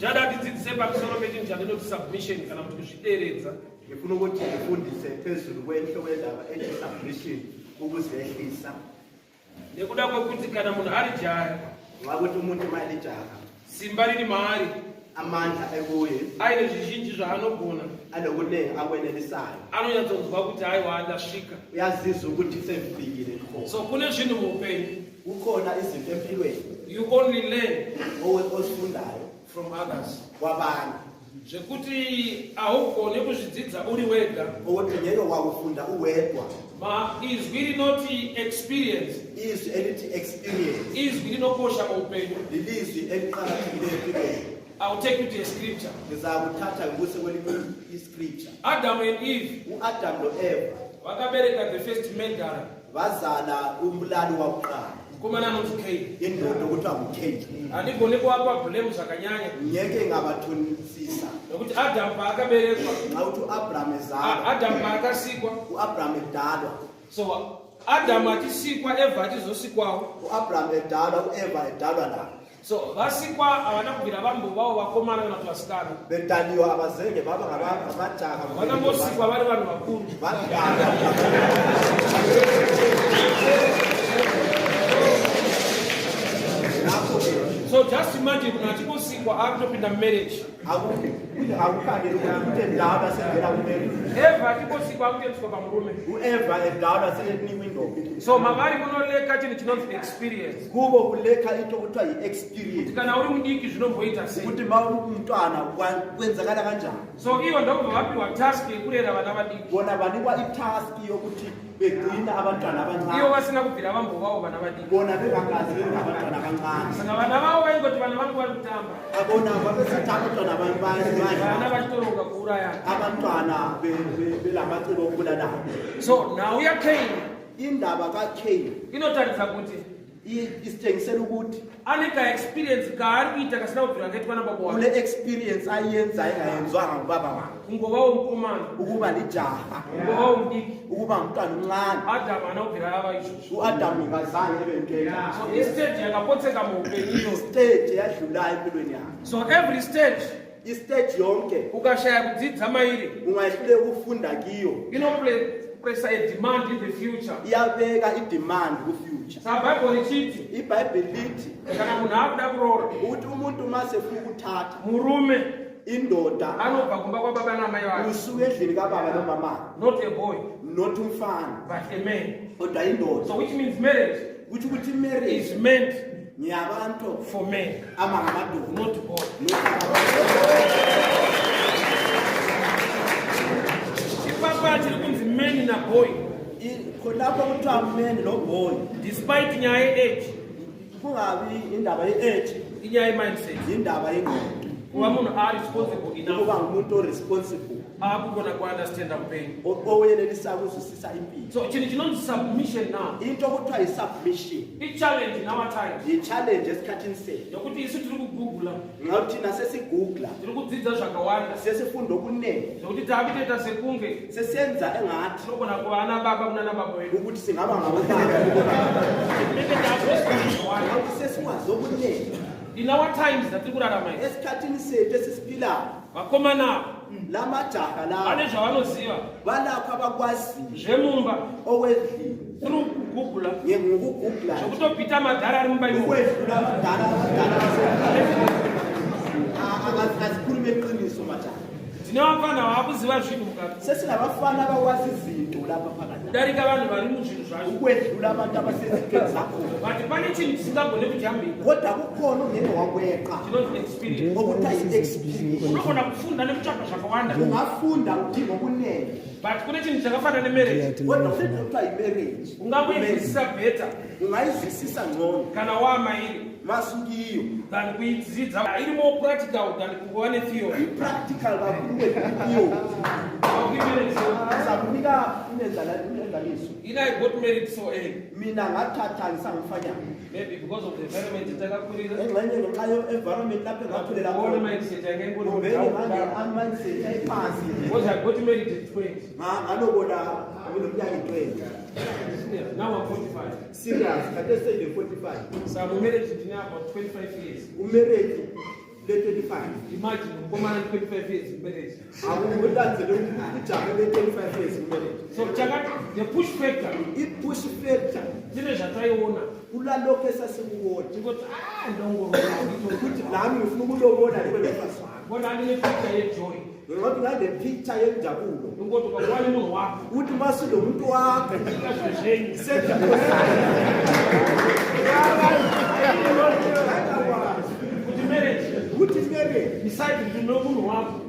Jada tidzidzise pamusoro pechinhu chandinoti submission kana kuti kuzvideredza. Ngifuna ukuthi ngifundise phezulu kwenhloko yendaba ethi submission, ukuzehlisa. Nekuda kwekuti kana munhu ari jaha, Ngakuthi umuntu mali jaha, simba riri maari, amandla ekuye, aine zvizhinji zvaanogona, anokunenge akwenelisayo. anonyatsonzwa kuti haiwa andasvika. Uyazizwa ukuthi sefikile khona. So kune zvinhu muupenyu, Kukhona izinto empilweni you only learn osifundayo from others. kwabanye Zvekuti haugone kuzvidzidza uri wega. ukuthi ngeke wakufunda uwedwa. Izwi rinoti experience, Izwi elithi experience, izwi rinokosha muupenyu. lilizwi eliqakathekileyo empilweni. I'll take you to a scripture. Ngizakuthatha ngikuse kwelinye iscripture. Adam and Eve U-Adam no-Eva vakabereka the first murderer, bazala umbulali wakuqala, mukomana anonzi Cain. indoda okuthiwa nguKaini. Handigoni kuapa blame zvakanyanya Ngeke ngabathonisisa nokuti Adam paakaberekwa, nxa uthi u-Abraham ezalwa, Adam paakasikwa. u-Abraham edalwa, So Adam achisikwa, Eva achizosikwawo. u-Abraham edalwa, u-Eva edalwa naye. So vasikwa havana kubvira vambovavo vakomana kana kuti vasikana, Bedaliwa abazenge baba ngamajaha vakangosikwa vari vanhu vakuru. So just imagine kuti achikosikwa akutopinda marriage. akukhandeli ukuthi endala sengena kumele. Eva achikosikwa akutoendeswa pamurume. U-Eva edalwa senikwa indoda. So mavari kunoleka chinhu chinonzi experience. Kubo kuleka into okuthiwa yi-experience, Kana uri mudiki zvinomboita sei. ukuthi ma uri umntwana kwenzakala kanjani. So ivo ndokubva vapiwa task yekurera vana vadiki. Bona banikwa itask yokuthi begcina abantwana Ivo abancane. vasina kubvira vambovavo vana vadiki. Bona bengakazi bengabantwana abancane. Saka vana vavo vaingoti vana vangu vari kutamba, Abona babesithi abantwana vana vachitoroka kuurayana. abantwana belamacebo okubulalana. So nauya Cain Indaba kaCain inotaridza kuti isitshengisela ukuthi ane experience kaari kuita kasina kubvira kaitwa nababa wake, kule experience ayenza engayenzwanga ngubaba wakhe, kungovawo mukomana, ukuba lijaha, kungovawo mudiki. ukuba umntwana omncane. Adamu haana kubvira ava izvozvo. U-Adamu ngazange ebentela. So istage yakapotseka muupenyu. Stage yadlulayo empilweni yakhe. So every stage Istage yonke ukashaya kudzidza mairi ungahlule ukufunda kiyo, inopressa a demand in the future. iyabeka idemand ku-future. Saka bhaibhori chiti iBhayibheli lithi kana munhu akuda kuroora, ukuthi umuntu masefuna ukuthatha murume indoda anobva kumba kwababa namai vake, usuke endlini kababa nomama, not a boy not umfana but a man. kodwa indoda. So which means marriage Kuthi ukuthi marriage is meant ngiyabantu for men, amangamadoda, not boys. Ipapa chiri kunzi men naboy, khonapho kuthiwa man noboy, despite nyaya ye-age, kungabi indaba ye-age, inyaya ye-mindset, indaba yengqondo, kuva munhu responsible enough ukuba ngumuntu oresponsible, akugona kuunderstanda upenyu. oyenelisa ukuzwisisa impilo. So chinhu chinonzi submission now Into okuthiwa yi-submission i-challenge in our times, yi-challenge esikhathini sethu. nokuti isu tiri kugugula, Ngathi thina sesigugla, tiri kudzidza zvakawanda, sesifunda okuningi, zvokuti takutoita sekunge sesiyenza engathi tinogona kuva ana baba kunana baba vedu. ukuthi singaba ngabobaba, Tinenge takutoita zvakawanda ngathi sesikwazi okuningi in our times dzatiri kurarama idzi. esikhathini sethu esisiphilayo. Vakomana La majaha vane lawa zvavanoziva balapho abakwaziyo zvemumba okwedlini through kugugula, ngokugugla zvokutobvita madhara ari mumba imomo. ukwedlula abadala azikhulume iqiniso majaha. Tine vafana vaakuziva zvinhu mukati Sesinabafana abakwazi izinto lapha phakathi, kudarika vanhu vari muzvinhu zvacho, ukwedlula abantu abasezithweni zakhona. but pane chinhu chisingagone kujambika Kodwa kukhona ongeke wakweqa chinonzi experience. okuthiwa yi-experience. Unogona kufunda nekutsvaka zvakawanda, Ungafunda udinga okuningi, but kune chinhu chakafanana nemarriage. kodwa kune kuthiwa yi-marriage. Ungamuidzisisa better Ungayizwisisa ngcono kana waamairi masukiyo, than kuidzidza iri more practical than kungova netheory. i-practical kakhulu kwedliniyo. Sakunika inenzaliso. I got married so early, Mina ngathatha ngisangifanya maybe because of the environment takakurira, engxenye ngenxa yo-environment lapho engakhulela all khona. mindset yange Uvele ama-mindset ayiphansi. because I got married at 20. Ngalobona kulomnyaka i-20. Now I'm 45. Serious, kade seyile 45. So I'm married to about 25 years. Umarriage le-25 Imagine, woman 25 years in marriage. awulanzele ujahe le-25 years imarriage. So, the push factor, I-push factor zile zvataiona. kulalokho esasikuwona Ndikuti, ndongorora. ukuthi nami ngifuna ukulobona lekwelefasi wami Bona andine picture yejoy. ngoba ngale picture yenjabulo Ngokuthi kwakwani munhu wakho. ukuthi masilo umuntu wakho Zvenyu. Kuti marriage, ukuthi marriage besides kuti nomunhu wakho,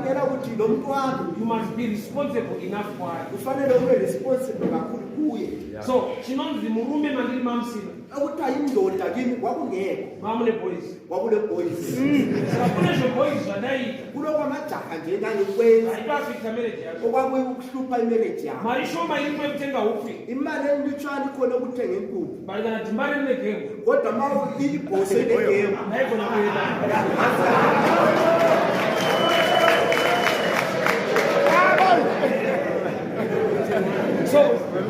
kuyela ukuthi lo muntu wakho you must be responsible enough for her. kufanele ube responsible kakhulu kuye. So, chinonzi murume mandiri mamusina. ukuthi ayindoda kimi kwakungekho Mamune boys. kwakule boys Saka kune zvoboys zvadaita. kulokwamajaha nje ngangikwenza Haikafika marriage yako. okwakukuhlupha imarriage yami. Mari shoma iri kwekutenga hupfi. imali engilitshwana ikhona ukuthenga inkukhu Bari kana timbari mune game. kodwa ma ilibhose legemu Haigona kuenda. So,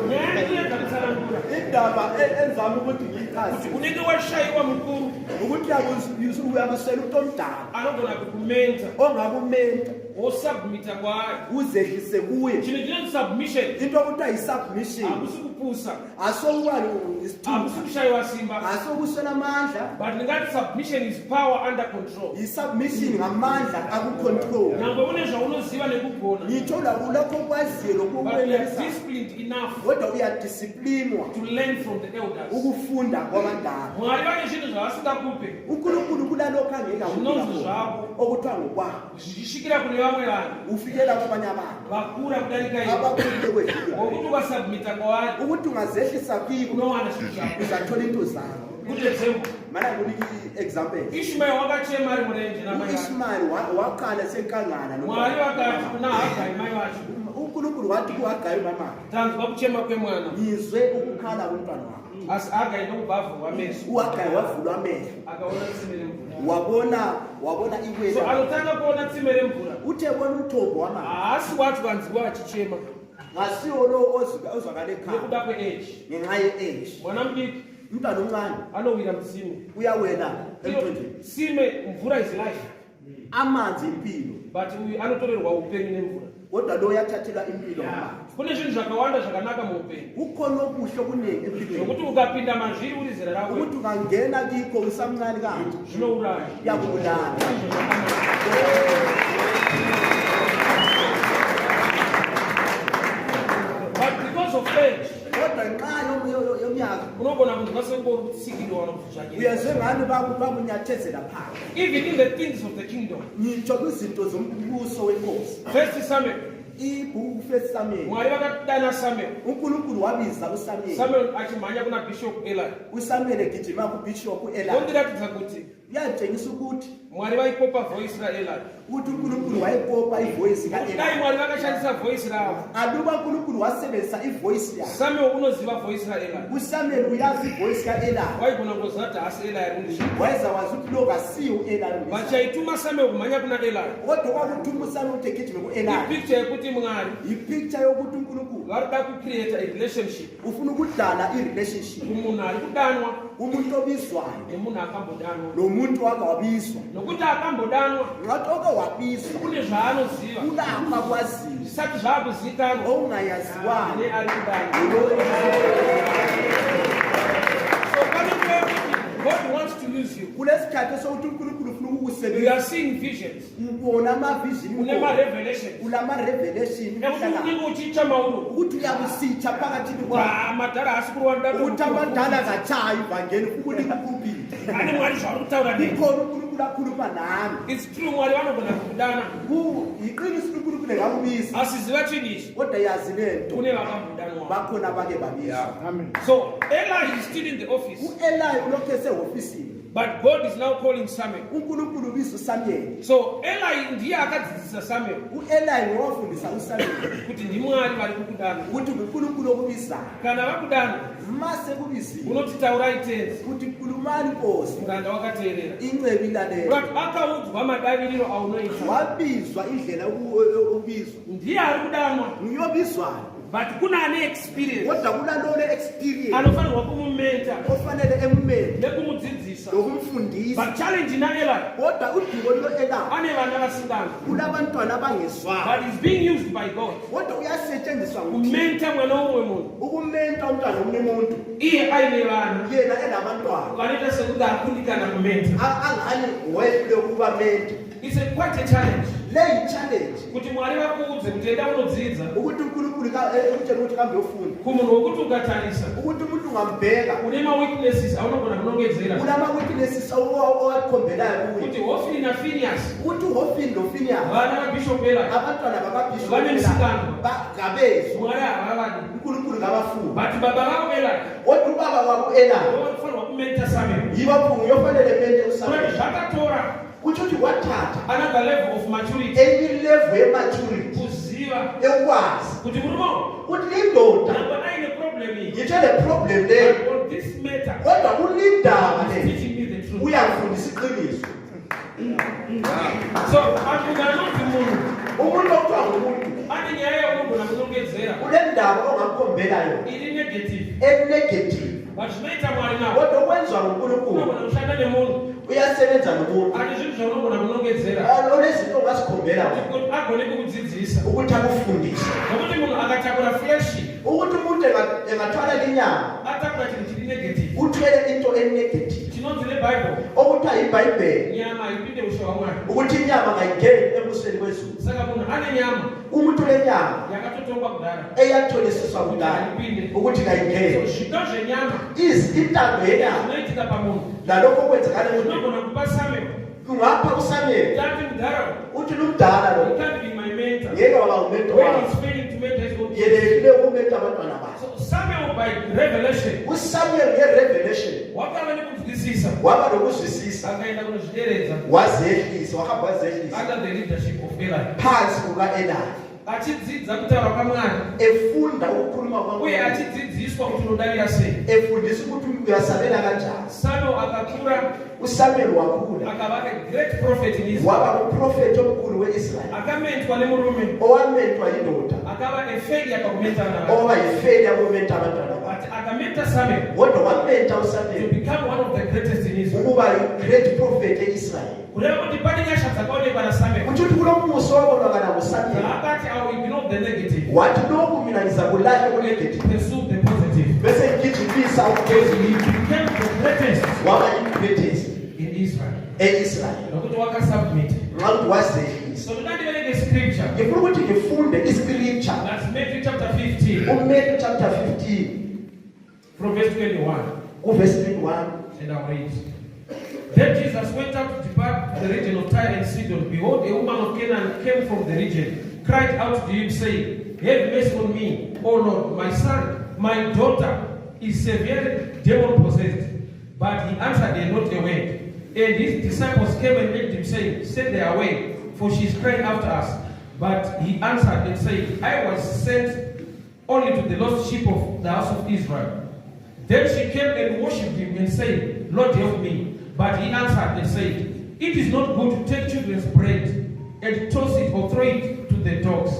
nyaya ndiyagarisana indaba enzama ukuthi ngiyichaze unenge washaiwa mukuru ukuthi uyakusela umuntu omdala anogona kukumenta ongakumenta wosubmita kwayo. uzehlise kuye Chinhu chinonzi submission into okuthiwa yi-submission hakusi kupusa, asowubani hakusi isithupha kushaiwa simba, asokuswela amandla but ndingati submission is power under control. yi-submission ngamandla akucontrol Nyangwe une zvaunoziva nekugona, ngitsho lakho okwaziyo but we are lokukwenelisa disciplined enough kodwa uyadisiplinwa to learn from the elders. ukufunda kwabadala. Mwari vane zvinhu zvavasingakupe unkulunkulu kulalokho angeke zvinonzi akuphe zvavo okuthiwa ngokwabo zvichisvikira kune vamwe vanhu ufikela kwabanye abantu vakura kudarika iwe, abakhulile kwedlula ngokuti ukasubmita kwavari ukuthi ungazehlisa kibo unowana zvinhu zvako. uzathola into zakho. Good example, mana ngikunike i-example Ishmael wakachema ari murenje namai vake. u-ishmayeli waqala senkangana Mwari vakati kuna Hagai mai vacho, unkulunkulu wathi kuhagayi mama tanzwa kuchema kwemwana, ngizwe ukukhala komntwana wakho. asi Hagai ndokubva wameso uhagayi wavulwa amehlo akaona tsime remvura. wabona So iwele anotanga kuona tsime remvura, uthe bona umthombo wamanzi haasi wati vanziwa achichema ngasiwo lo ozwakale ekhaya nekuda kweage. ngenxa ye-age Mwana mudiki umntwana omncane anowira mutsime. uyawela Iyo emthonjeni tsime, mvura is life, amanzi impilo but uyu anotorerwa upenyu nemvura. kodwa lo yathathelwa impilo ngamanzi. Kune zvinhu zvakawanda zvakanaka muupenyu kukhona okuhle okuningi empilweni zvokuti ukapinda mazviri uri zera rako ukuthi ungangena kikho usamncane kanje zvinouraya. kuyakubulala. But because of age, kodwa ngenxa yomnyaka unogona kunzwa sengori kutsikirwa kana kuti zvake. uyezwe ngani bakunyathezela phansi Even in the things of the kingdom. ngitsho kwizinto zombuso wenkosi. First Samuel, ibhuku first Samuel Mwari vakadana Samuel. unkulunkulu wabiza usamuel Samuel achimhanya kuna Bishop Eli. usamuel egijima kubhishopu eli Vondiratidza kuti yatshengisa ukuthi Mwari vaikopa voice raEli. unkulunkulu wayekopa ivoyisi Dai ka-eli Mwari vakashandisa voice ravo, aluba unkulunkulu wasebenzisa ivoyisi yakhe Samuel unoziva voice raEli. usamuel uyazi ivoyisi ka-eli Waigona kuzati hasi Eli ari kundisha. wayeza wazi ukuthi lo kasiyo u-eli Vachaituma Samuel kumhanya kuna Eli. kodwa kwakuthuma usamuel ukuthi egijime ku-eli Ipicture yekuti Mwari yipicture yokuthi unkulunkulu varikuda kucreate a relationship ufuna ukudala i-relationship kumunhu ari kudanwa umuntu obizwayo nemunhu akambodanwa. nomuntu wake wabizwa Nokuti akambodanwa ngathi oke wabizwa kune zvaanoziva kulapha kwaziyo zvisati zvaakuzivikanwa ongayaziwayo ne ari kudanwa. So pane nguva yekuti God wants to use you. kulesikhathi sokuthi unkulunkulu ufuna You ukukusebenzisa are seeing visions, ubona amavizini une ma-revelations, ulama-revelation ekuti unenge uchiitsva mauro ukuthi uyakusitsha phakathini kwakho madhara haasi kurwanda ukuthi abadala katshayi ivangeli ukuthi kupite ane Mwari zvauri kutaura neni. ikhona unkulunkulu akhuluma nami It's true, Mwari vanogona kukudana, yiqiniso unkulunkulu engakubisa asiziva chinhu izvi, kodwa yazi lento kune vakambodanwa. bakhona abake babizwa. So Eli is still in the office, u-eli ulokhu esehofisini but God is now calling Samuel. unkulunkulu ubiza usamyeli So Eli ndiye akadzidzisa Samuel u-eli ngowafundisa usamyeli kuti ndiMwari vari kukudana. ukuthi ngunkulunkulu okubizayo Kana vakudana mase kubiziwe unoti taurai tenzi, kuti khulumani nkosi muranda wakateerera. incebo ilalela But akaudzwa madaviriro aunoita, wabizwa indlela okubizwa ndiye ari kudanwa, nguyobizwayo but kuna ane experience kodwa kunalona experience anofanirwa kumumenta ofanele emumente nekumudzidzisa nokumfundisa. but challenge ina Eli Kodwa udumo lo-Ela ane vana vasinganga kunabantwana abangeswayo, but is being used by God kodwa uyasetshenziswa nguThixo kumenta mwana womwe munhu ukumenta umntwana omunye umuntu, iye aine vana yena enabantwana vanoita sekuti akundikana kumenta. angani wehlule ukuba mente. It's a quite a challenge Le yi-challenge kuti mwari vakuudze kuti enda unodzidza ukuthi uNkulunkulu ekutshela ukuthi kambe ufunda, kumunhu wokuti ukatarisa ukuthi umuntu ungambheka une ma-weaknesses aunogona kunongedzera kunama-weaknesses owakhombelayo kuye, kuti Hofni naFinehas ukuthi uHofni noFinehasi vana vabhishopu Eli abantwana bakabhishophu vane msikana ngabezwa mwari havavadi uNkulunkulu ngabafunda, but baba vavo Eli kodwa ubaba wabo Ela vanofanirwa kumenta Samuel yiva mpungu yofanele mente kuti uSamuel, zvakatora ukuthi wathatha another level of maturity enye level yematurity kuziva ekwazi kuti murumo ukuthi indoda namba aine problem iyi yitsho le problem leyo, but on this matter kodwa kulindaba is le teaching me the truth. uyafundisa iqiniso. So akunganoti munhu Umuntu okuthiwa ngumuntu ane nyaya yokugona kunongedzera kule ndaba ongamkhombela yona iri negative enegative, but zvinoita mwari nawo kodwa okwenzwa nguNkulunkulu unogona kushanda nemunhu uyasebenza nomuntu ane zvinhu zvaunogona kunongedzera olezinto ongasikhombela kuti agone kukudzidzisa ukuthi akufundise, nokuti munhu akatakura fleshi ukuthi umuntu engathwala inyama atakura chinhu chiri negative uthwele into enegative chinonzi nebhaibheri okuthiwa yibhayibheli, nyama ipinde ushe wamwari. ukuthi inyama ngayingeni embusweni wezulu. Saka munhu ane nyama Umuntu lenyama yakatotongwa kudhara eyatholisiswa kudala ukuthi ngayingeni, zvito zvenyama intando yenyama zvinoitika pamunhu nalokho okwenzakala emuntwini. unogona kupa Samuel Ungapha uSamuel tati mudhara uthi lumdala he lo can't be my mentor ngeke waba umento when wakhe, he's failing to mentor his own children. yelekile ukumenta abantwana bakhe. So Samuel by revelation uSamuel nge-revelation wakava nekuzwisisa waba nokuzwisisa, akaenda kunozvideredza wazehlisa, wahamba wazehlisa under the leadership of Eli phansi kuka-Ela, achidzidza kutaura kwamwari efunda ukukhuluma uye kwaMwari, achidzidziswa kuti unodarira sei. efundisa ukuthi uyasabela kanjani. Samuel akakura uSamuel wakhula akava a great prophet in Israel waba umprofeti omkhulu we-Israyeli akamentwa nemurume owamentwa yindoda akava a-failure pakumentana navanhu oba yifeli yakumenta abantwana bakhe, but akamenta Samuel kodwa wamenta to uSamuel become one of the greatest in Israel. ukuba yi-great prophet e-Israyeli. kureva kuti pane nyasha dzakaonekwa naSamuel Kuthi kulo muso wabonakala nguSamuel akati I will ignore the negative wathi lokhu mina ngizakulahle kunegative pursue the positive bese ngigijimisa because ukuphezulu. he became the greatest Waba yi-greatest in Israel e-Israyeli nokuti wakasubmit. nxa ukuthi wazehlisa. So ndandiverenge scripture Ngifuna ukuthi ngifunde iscripture that's Matthew chapter 15 uMatthew chapter 15 from verse 21 uverse 21. and I'll read. Then Jesus went out to depart to the region of Tyre and Sidon. Behold, a woman of Canaan came from the region, cried out to him, saying, have mercy on me, O Lord, my son, my daughter is severely demon-possessed. But he answered her not a word. And his disciples came and begged him, saying, send her away, for she is crying after us. But he answered and said, I was sent only to the lost sheep of the house of Israel. Then she came and worshipped him and said, Lord, help me. But he answered and said, it is not good to take children's bread and toss it or throw it to the dogs.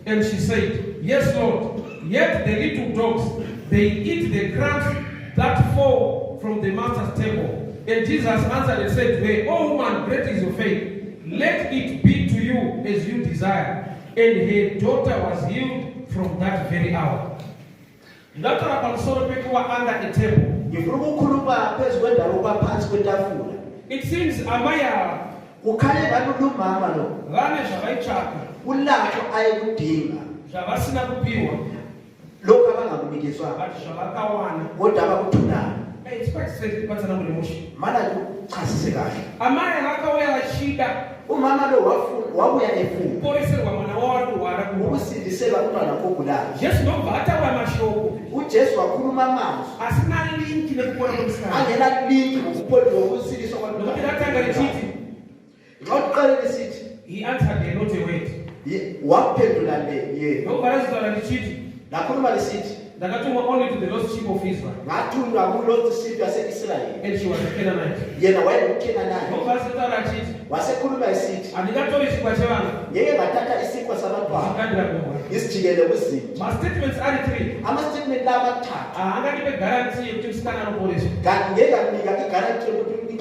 And she said, yes, Lord. Yet the little dogs, they eat the crumbs that fall from the master's table. And Jesus answered and said to her, O woman, great is your faith. Let it be to you as you desire. And her daughter was healed from that very hour. Ndataura pamusoro pekuva under a table. Ngifuna ukukhuluma phezu kwendawo kwaphansi kwetafula. It seems amai ava Kukhanya ngathi umama lo vane zvavaitsvaka kulapho ayekudinga zvavasina kupiwa lokhu abangakunikizwa but zvavakawana. kodwa abakuthunayo. It's quite strange kubatsana kune mushi. Mana kuchasise kahle. Amai vakauya vachida Umama lo wabuya efuna kuporeserwa mwana wavo ari kurwara kuno. ukusindisela umntwana ogulayo. Jesu ndobva ataura mashoko uJesu wakhuluma amazwi asina linki nekupona kwemusikana. angena linki ngokusindiswa Nokuti kwamntwana. ratanga richiti Ngaqala lisithi he answered her not a word. waphendula le Ndobva razitaura richiti lakhuluma lisithi ndakatumwa only to the lost sheep of Israel ngathunga kulost sheep yase-Israyeli and she was a Canaanite. yena wayengumKhenanani. Ndobva razitaura richiti wasekhuluma esithi andikatori chikwa chevana ngeke ngathatha isikhwa sabantwana zvikandira kumwa. ngisijikele kuzinto. My statements are 3. Ama-statement la amathathu Angandipe guarantee yekuti musikana anoporeswa. kanti ngeke akunika igaranti yokuthi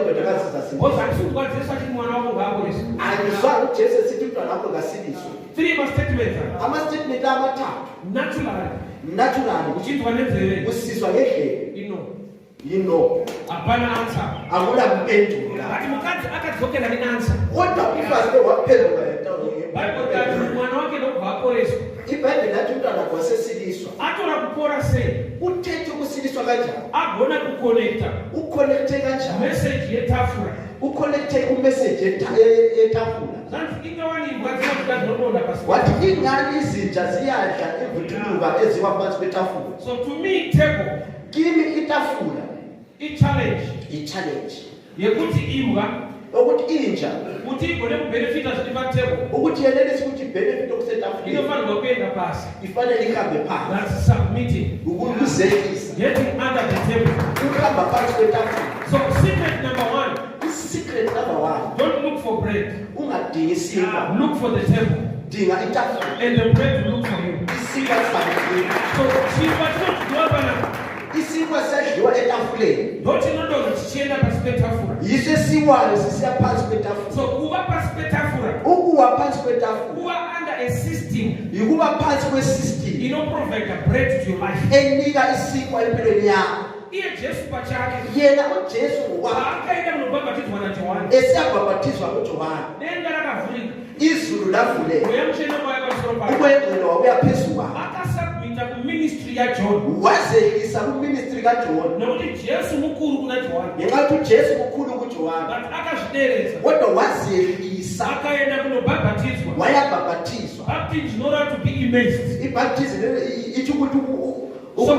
indodakazi zasinda. Because andisikuti Jesu achiti mwana wako ngaaporeswe. Angizwanga uJesu esithi umntwana wakho ngasiliswe. 3 ma-statements are Ama-statement la amathathu naturally uchinzwa nenzeve usiswa ngendlela ino hapana answer. akuna mpendulo. Ati mukadzi akadzokera neanswer. Kodwa umfazi waphenduka Bible says mwana wake ndobva aporeswa. iBhayibheli lathi umntwana wasesiliswa. Atora kupora sei? Uthethe ukusiliswa kanjani? Agona kuconnecta Uconnecte kanjani? message yetafura. Uconnecte kumessage etafula. Zanzi ingawani ngwazina kudazononda pasi. Wathi ingani izinja ziyadla evutuluka eziwa phansi kwetafula. So to me table Kimi itafula i-challenge yekuti imbwa ukuthi inja kuti igone kubenefita zviri patable ukuthi yenelisi ukuthi benefit okusetafuleni inofanirwa kuenda pasi. ifanele ihambe phansi. That's submitting, ukuzekisa getting under the table. ukuhamba phansi kwetafula. So secret number 1, Secret number 1, don't look for bread. ungadingi isinkwa, Look for the table dinga itafula. and the bread will look for you. Isinkwa sibalulekile. So chingwa chinodyiwa panapa Isinkwa siyadliwa etafuleni. ndochinondo chichienda pasi petafura. Yiso esiwayo sisiya phansi kwetafula. So kuva pasi petafura, Ukuwa phansi kwetafula kuva under a system yikuba phansi kwesystem inoprovide bread to your life. enika isinkwa empilweni yakho. Iye Jesu pachake Yena uJesu ngokwakhe akaenda kunobhabhatidzwa naJohani. esiyabhabhathizwa nguJohani, Denga rakavhurika, izulu lavuleka, mweya mutsvene wauya pamusoro pake. ukwengcwele wauya phezu kwakhe. Akasubmita kuministry yaJohn Wazekisa kuministry kaJohani nokuti Jesu mukuru kuna Johani, ngenxa yokuthi uJesu mukhulu kuJohani, but akazvideredza kodwa wazekisa akaenda kunobhabhatidzwa. wayabhabhathizwa. Baptism in order to be immersed. Ibhaptizi ithi ukuthi So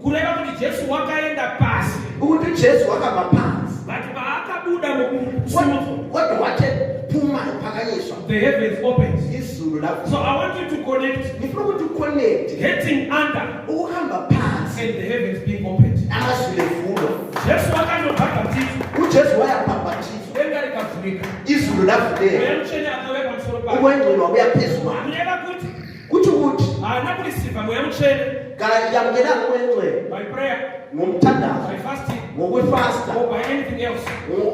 kureva kuti Jesu wakaenda pasi, ukuthi uJesu wakamba phansi, but paakabuda mukusimudzwa, kodwa wathe phuma ephakanyiswa, the heavens opened. izulu lavuleka. So I want you to connect Ngifuna ukuthi uconnect getting under ukuhamba phansi and the heavens being opened. amazulu evulwa. Jesu akandobhabhatizwa, uJesu wayabhabhathizwa, denga rikavhurika, izulu lavuleka, mweya mutsvene akauya pamusoro pake. ukwengcwele wauya phezu kwakhe. Kureva kuti Kuthi ukuthi haana kurisivha mweya mutsvene yamukelanga ukwengcwele by prayer, ngomthandazo, by fasting, ngokwefasta, or by anything else,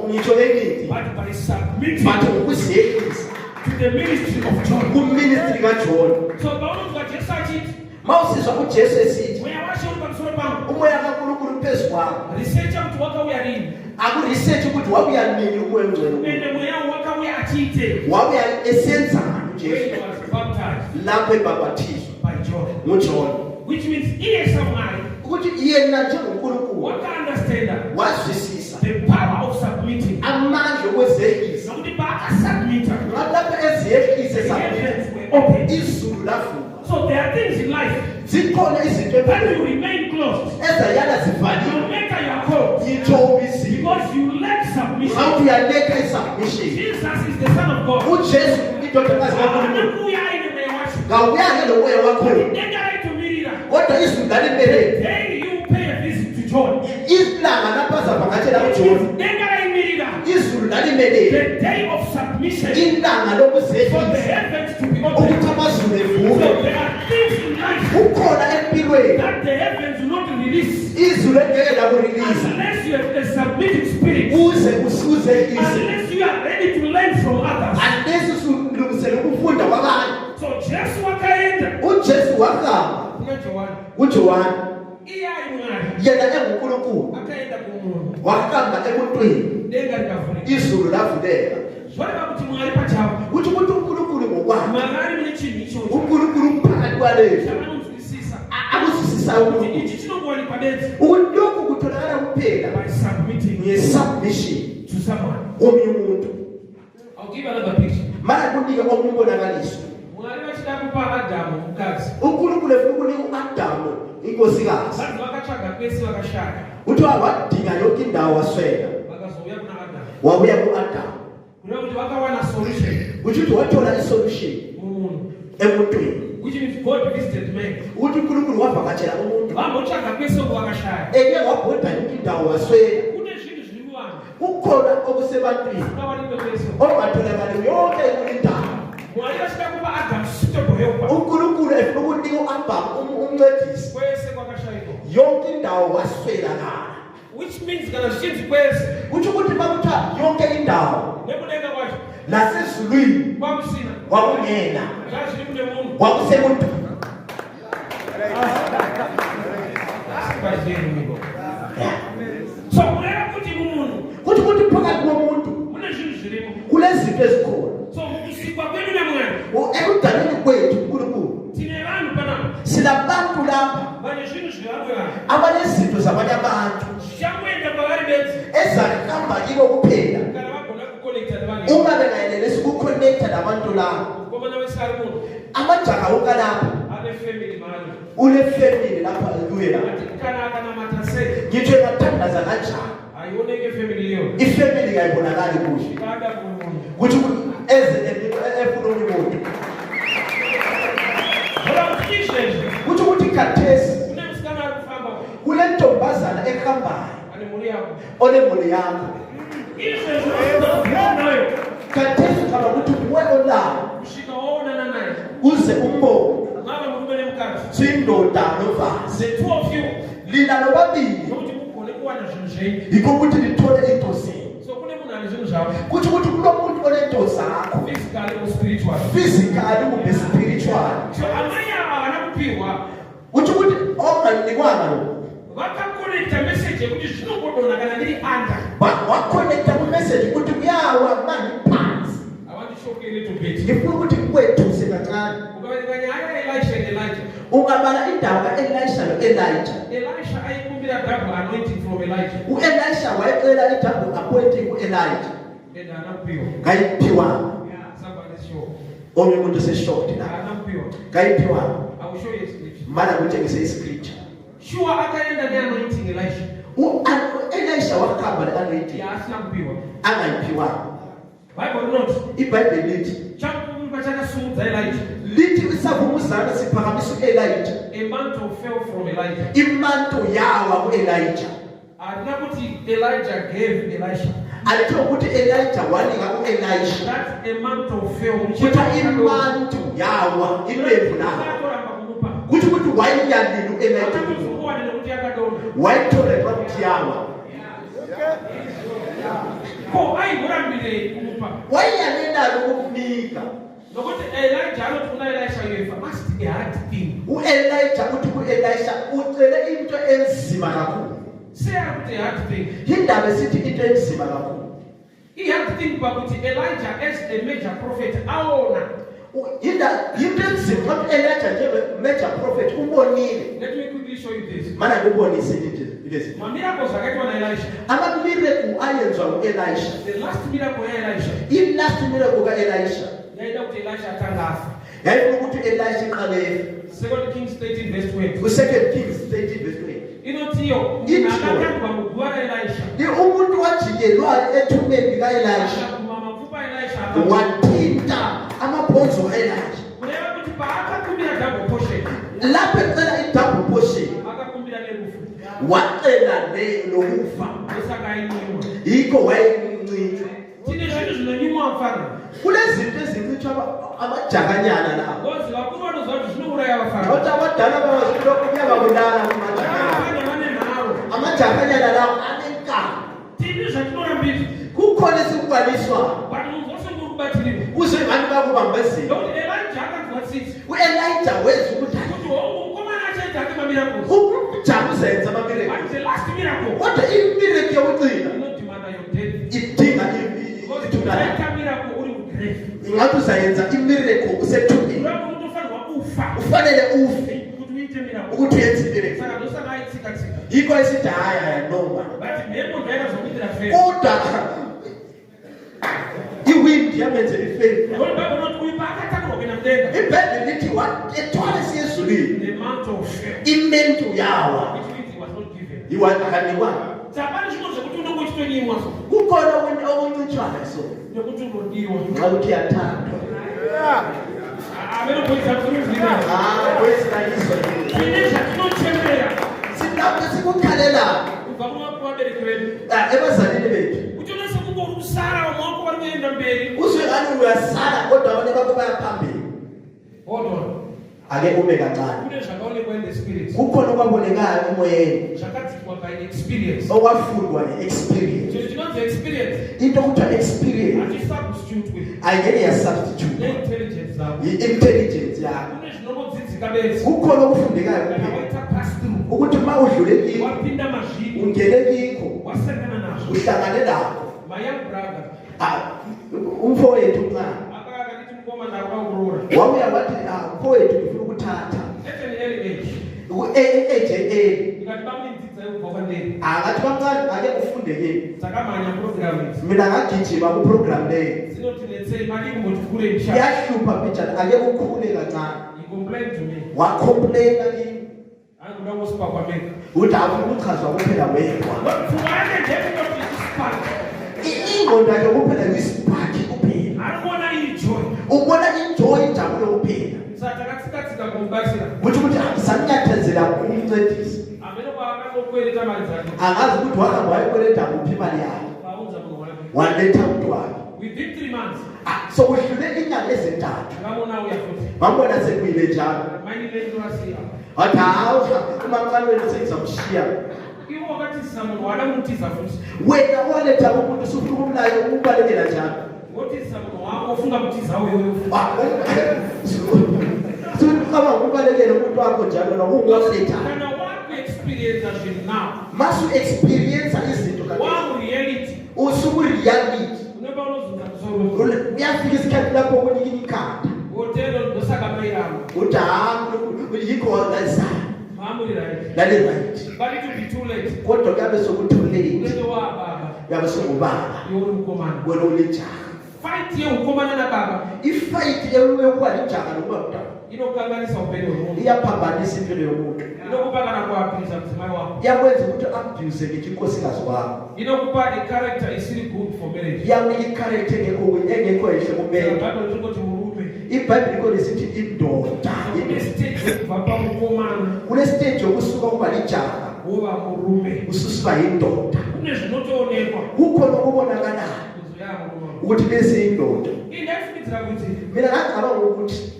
ngitsho engithi but by submitting bathi ngokuziyekisa to the ministry of John. kuministry kaJohn. So paunonzwa Jesu achiti Mawusizwa uJesu esithi mweya washe uri pamusoro pangu, umoya kaNkulunkulu phezu kwakho, researcha kuti wakauya rini, akuresearch ukuthi wauya nini ukwengcwele, ende mweya wakauya achiite. wauya esenzani When he uJesu was baptized lapho ebhabhathizwa by John, nguJohn, which means iye samari ukuthi yena njengoNkulunkulu waka-understanda wazwisisa the power of submitting. amandla okwezekisa. Nokuti paakasubmita, Lapho eziyekise the sabe heavens were opened. izulu lavuka. So there are things in life Zikhona izinto that you remain closed ezayala no zivaliwe, matter your cause, yitsho ubisi because you lack submission. awuthi uyaleka isubmission. Jesus is the Son of God. uJesu indodakazi kaNkulunkulu Anakuya ine mweya wacho. ngawuyanga lomoya wakho, Denga raitomirira. kodwa izulu lalimelele. Hey, you pay a visit to John. Ilanga lapho azavakatshela uJohn, Denga raimirira. izulu lalimelele. The day of submission Ilanga for the lokuzekisa heavens to be opened. ukuthi amazulu So evuke. there are things in life Kukhona empilweni that the heavens will not release izulu engeke lakurilisa unless you have a submitting spirit, uze uzekise, unless you are ready to learn from others. anlesi usulungisele ukufunda kwabanye. So Jesu wakaenda uJesu wahamba kuna Johani, kuJohani, iye ari Mwari, yena enguNkulunkulu, akaenda kumunhu, wahamba emuntwini, denga rikavhurika. izulu lavuleka. Zvoreva kuti Mwari pachavo Kuthi ukuthi uNkulunkulu ngokwakhe, makari mune chinhu ichocho uNkulunkulu phakathi kwalezi chavanonzwisisa akuzwisisayo kuti ukuthi ichi chinongowanikwa bedzi lokhu kutholakala kuphela by submitting nge-submission to someone. komunye umuntu. I'll give another picture. Mara kunike omunye umbonakaliso. Mwari vachida kupa Adamu mukadzi, uNkulunkulu efuna ukunika u-Adamu inkosikazi, vanhu vakatsvaga kwese vakashaya, uthi wadinga yonke indawo waswela, vakazouya kuna Adamu wauya ku-Adamu, kureva kuti vakawana solution ukuthi wathola isolution mumunhu, emuntwini, which means God visited man. ukuthi uNkulunkulu wavakatshela umuntu, Vambotsvaga kwese uko vakashaya. eke wabhoda yonke indawo waswela. Kune zvinhu zviri muvanhu Kukhona sebantwini ongatholakali yonke indawo. uNkulunkulu efuna ukunika u-Abraham umncedisi yonke indawo waswelakala. Which means kana shinzi kwese Kuthi ukuthi bakutha yonke indawo nebuleka kwakhe nasezulwini kwamsina kwakungena ngathi kunemuntu kwakusemuntu. so kuleka kuthi umuntu Kuthi phakathi komuntu kunezindlela kulezinto ezikhona. so ukusikwa kwenu namngani Ekudaleni kwethu uNkulunkulu thina abantu bana sinabantu lapha abanezinto zabanye abantu ezahamba kibo kuphela uma bengayelelesi ukuconnecta nabantu labo. Amajaha ukalapha ule family lapha kuye ngithe ngathandaza kanjani ifamily kayibonakali kuhle kuthi efuna umuntu kuthi ukuthi khathesi kule ntombazana ehambayo onemuli yakho khathesi kama ukuthi kuwe olayo uze umbone sindoda nofazi lina nobabili yikho ukuthi lithole into zenu. Kuthi ukuthi kulo muntu onento zakho physically kumbe spiritual kuthi ukuthi onganikwanga lo wakhonektha kumessage ukuthi kuyawa manje phansi. Ngifuna ukuthi kwethuse kancane ungabala indawo ka-Elisha Elisha ayikumbira double anointing from Elijah. u-Elisha wayecela i-double appointing ku-Elijah kayiphiwanga. Omnye umuntu seshort la kayiphiwanga. Mana kutshengise iscripture sure akaenda ne-anointing Elisha u-Elisha wakhamba le-anointing angayiphiwanga. iBhayibheli lithi lithi isavumuzana siphakamisa u-Elijah imanto fell from Elijah. imanto yawa ku-Elijah. Elijah gave Elisha. Alithiwa ukuthi Elijah wanika u-Elisha. That imanto fell. Kuthi imanto yawa ilembu lawo. Kuthi ukuthi wayiyalile u-Elijah. Wayithola ukuthi yawa. Wayiyalina ukukunika. Elijah must be a hard thing. U-Elijah uthi ku-Elisha ucele into enzima kakhulu. Say a hard thing. Indaba esithi into enzima kakhulu. He had to think about Elijah as a major prophet. Into enzima ukuthi Elijah njenge-major prophet umbonile. Let me quickly show you this. Mana ngibonise lezi. Miracles akaitwa na Elisha. Ama-miracle ayenzwa u-Elisha. The last miracle ya Elisha. I-last miracle ka-Elisha Yaida ukuthi Elisha atangafa. yayifuna ukuthi Elisha iqale 2 Kings 13 verse 20. ku-2 Kings 13 verse 20. Inothiyo nakatanga bamugwara Elisha. Umuntu wajikelwayo ethumeni lika-Elisha Mamafupa Elisha. wathinta amabhonzo ka-Elisha. Kuleba ukuthi bakakumbira double portion. Lapho ecela i-double portion Akakumbira nebufu. wacela nokufa. Esakayinywa. Yikho wayemncitha. Thina izinto zinonyimwa mfana. Kunezinto ezincitshwa amajakanyana lawo. Ngozi kakhulu zonke zinobulaya abafana. Kodwa abadala bawazilokho kuyababulala amajakanyana. Amajakanyana lawo anenkani. Thina izinto mbili. Kukhona esikukwaliswa. Bantu ngose ngokubathile. Kuze abantu bakubambezile. Elijah akaziwasisi. U-Elijah wenza ukuthi ukujama uzenza ama-miracle. The last miracle. Kodwa i-miracle yokugcina idinga ingathi uzayenza i-miracle usethubeni. Ufanele ufe ukuthi uyenze i-miracle. Yikho esithi haya noma. Kodwa iwind yamenzela ifeni. iBhayibheli lithi ethwala siyezulwini imanto yawa akanikwa. Kukhona okuncitshwayo so nxa ukuthi yathandwa silapho sikukhalela ebazalini bethu usara umwako warienda mberi. Usengani uyasala kodwa abanye bakho bayaphambili. Hold on. Ake ube kancane. Kune zvakaonekwa in the spirit. Kukhona okwabonekayo emoyeni. Zvakadzidzwa by experience. Okwafundwa experience. Chino chinonzi experience. Into kuthiwa experience. Anti-substitute with. Ayingeke yasubstitute. Intelligence zakho. Intelligence yakho. Kune zvinodzidzika bese. Kukhona okufundekayo Kana kuphela. waita pass through. Ukuthi uma udlule kiko, Wapinda mazviko. ungene kiko, Wasangana nazvo. uhlangane lakho. My young brother. Umfowethu mncane. Akakati mkoma ndakurora. Wauya wathi mfowethu ngifuna ukuthatha. At an early age. Age. Ngati bamnidzidza yekubva ndeni. Akathi bamncane ake ufunde kini. Takamanya program idzi. Mina ngagijima ku program leyo. Zinotinetsei mali kumboti kure mshaka. Yahlupha mfitshane ake ukhule kancane. He complained to me. Wacomplaina kini. Angikuda kuspa kwameka. Uthi afuna ukuchazwa kuphela wedwa. Mfumane ndekuti ispark. Ingqondo yakhe kuphela kwisiphathi kuphela. Arikona ijoy. Ubona injoy injabulo kuphela. Satakatsikatsika kumbatsira. Kuthi ukuthi sanyathezela kumncedisa. Amene kwaakanokweleta mali zakhe. Angazi ukuthi wahamba wayekweleta kuphi imali yakhe. Baunza munhu wake. Waletha umuntu wakhe. Within 3 months. So kudlule inyanga ezintathu. Ngamona uya futhi. Bambona sekuyile njalo. Manje lento asiya. Wathi hawu umamncane wethu sengizamshiya. Iwo wakati samuntu walamutiza futhi. Wena waletha umuntu usufuna ukumlayo ukubalekela njalo. Wothi samuntu wako ufunga kutiza wewe. Kama ukubalekela umuntu wakho njalo na ungaletha. Kana wakho experience ajini now. Masu experience izinto kanti. Wow reality. Usuku reality. Uneba unozunza kusoro. Uyafika isikhathi lapho kunika ikhanda. Hotelo ndosaka bayiramo. Udamu yikho lazana. Mamuri right. Lale right. But it will be too late. Kodwa kabe sokuthulile. Ulendo wa baba. Yabe sokubaba. Yona ukomana. Wena ulijaha. Fight ye ukomana na baba. Ifight yokuba lijaha nokuba mntwana. Inokukanganisa upendo womuntu. Iyaphambanisa impilo yomuntu. Inokupakana kwaphisa mzimayi wakho. Iyakwenza ukuthi abuse ngithi inkosikazi wakho. Inokupa a character is really good for marriage. Iyakunika i-character engekho ehle kumele. Bible ukuthi murume. iBhayibheli liko lisithi indoda. Kule stage yokusuka kuba lijaha uba murume ususiba yindoda. kune zvinotoonekwa Kukhona okubonakalayo ukuthi lesi indoda. indaifitira kuti Mina ngicabanga ukuthi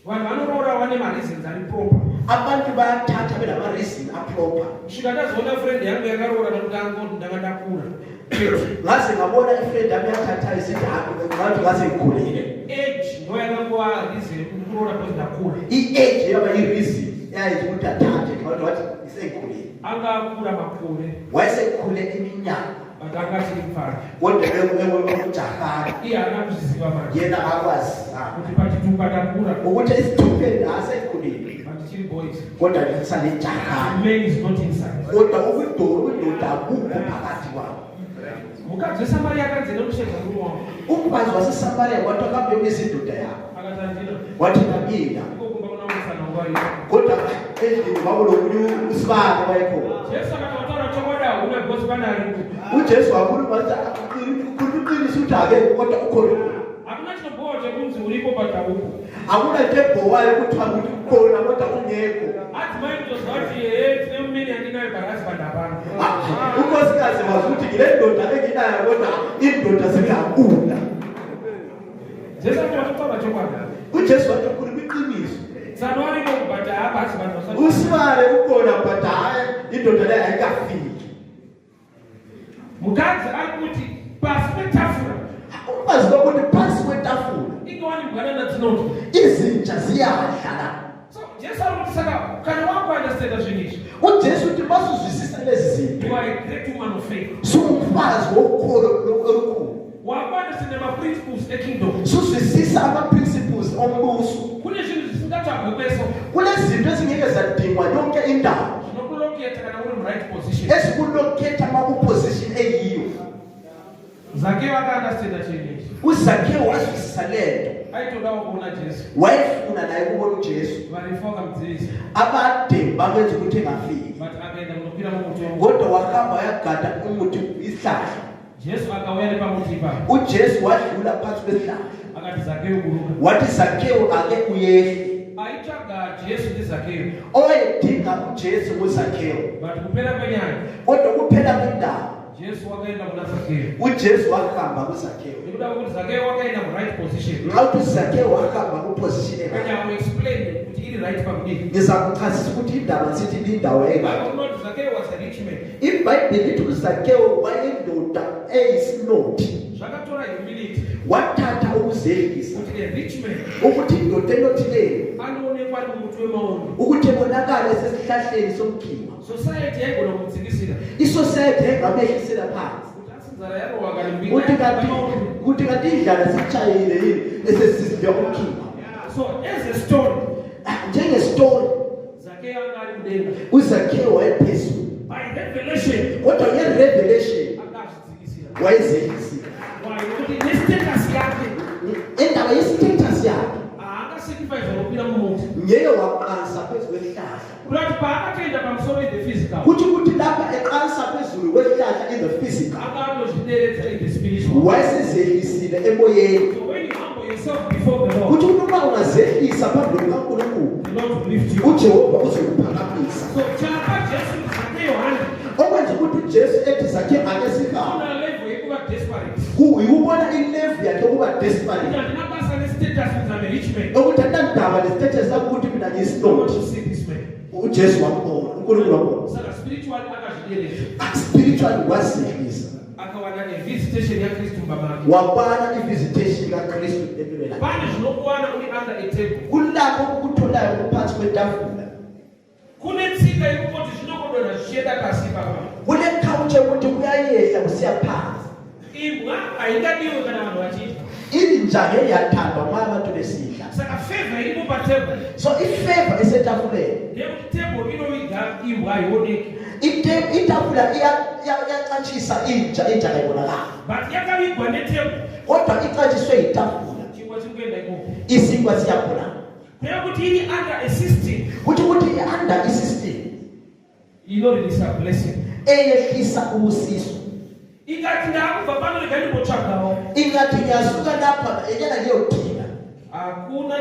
vanhu vanorora vane ma-reasons ari proper. abantu bayathatha benama-reason aproper. Kusvika ndazoona friend yangu yakarora nokuti angoti ndanga ndakura. Ngaze ngabona ifriend yami yathatha isithi ngathi ngaze ngikhulile. Age ndo yakangowa reason yokuti kurora because ndakura. I-age yaba i-reason yayithi ukuthi athathe ngathi wathi ngisengikhulile. Angakura makhure Wayesekhule iminyaka but angati mfana. kodwa ujahana Iyana kuzisiba manje. yena akwazi Kuti pachitupa ndakura ukuthi esithupheni asekhulile but chiri boys. kodwa ngisalejahana. Man is not inside. Kodwa ubudoda akukho phakathi kwabo. Mukadzi weSamaria akanzi nokusheka ruwa. Umfazi waseSamaria wathi akambe izindoda yakho Akatandina. wathi nabila Ngokumba kunamusana ngwayo. kodwa endlini kwakulomunye usibane wayekhona. Jesu akatawutaura chokwadi una because pana aripo. uJesu wakhuluma wathi uqinisa ukuthi ake kodwa ukhona. Hakuna chinobhowa chekunzi uripo but haupo. Akuna tebhowayo kuthiwa ukuthi ukhona kodwa ungekho. Adzimai kutozvati tine mumeni andinayo but husband hapana. Unkosikazi wazi ukuthi ngile ndoda enginayo kodwa indoda zingakula. Jesu akatawutaura chokwadi. uJesu wathi ukhuluma iqiniso. Sano aripo but hapa husband wasati. Usibane ukhona but hayi indoda leyo ayikafiki. Mukadzi arikuti pasi petafura. Umfazi ukuthi phansi kwetafula Ingewani mganana dzinoti. izinja ziyadla. So Jesu arikuti saka kana wako understand zvinizvi. uJesu uthi basuzwisisa lezi zinto. You are a great woman of faith. Sumfazi wokholo olukhulu. Wako understand the principles the kingdom. Suzwisisa ama-principles ombuso. Kune zvinhu zvisingatsvagwepeso. Kunezinto ezingeke zadingwa yonke indawo Zvinokuloketa kana uri mu-right position. ezikulokhetha makuposition eyiyo. Zakeo akaandastenda chinhu. uZakhewu wazwisisa lento. Aitodawo kuona Jesu. Wayefuna naye ukubona uJesu. Varifa vakamudzivisa. Abade bamenza ukuthi engafiki. But akaenda kunokwira mumuti. Kodwa wahamba wayagada umuthi isihlahla. Jesu akauya nepamuti ipapo. uJesu wadlula phansi kwesihlahla. Akati Zakeo buruka. Wathi Zakhewu ake uyehle. Aitsvaga Jesu ndiZakeo. Owayedinga uJesu nguZakhewu. But kupera kwenyaya. Kodwa kuphela kwendawo uJesu wakahamba kuZakhewu nxa uthi uZakhewu wakahamba kuposition ngizakuchazisa ukuthi indaba sithi lindawo iBhayibheli lithi uZakhewu wayendoda eyisinothi wathatha ukuzelisa ukuthi indoda enothileyo ukuthi ebonakala esesihlahleni somkhiwa isociety engamehlisela phansi ukuthi kanti indlala sitshayile yini esesizwe umkhiwa. So as a story, njengestori uZakhewu wayephezulu by revelation, kodwa nge-revelation wayezelisile indaba yestatus yakhe ngeke waqansa phezu kwesihlahla kuthi lapha eqansa phezulu kwesihlahla in the physical wayesezelisile emoyeni kuthi uma ungazehlisa phambi kukaNkulunkulu uJehova uzokuphakamisa okwenza ukuthi uJesu ethi Zakhewu ake sihamba uyibona ilevel yakhe ukuba desperate ukuthi andaba lestatus ukuthi mina ngiyisinoti uJesu wambona uNkulunkulu wambona spiritual wazehlisa wabana i-visitation kaKristu empilweni kulapho ukutholayo kuphansi kwetafula kule couch ukuthi kuyayehla kusiya phansi injahe yathandwa uma abantu besidla so ifavor esetafuleni itafula iyacatshisa inja kayibonakala kodwa icatshiswe yitafula isinkwa siyakhula ukuthi under i-system eyehlisa ubusiso ingathi ngiyasuka lapha enyana ngiyodinga akuno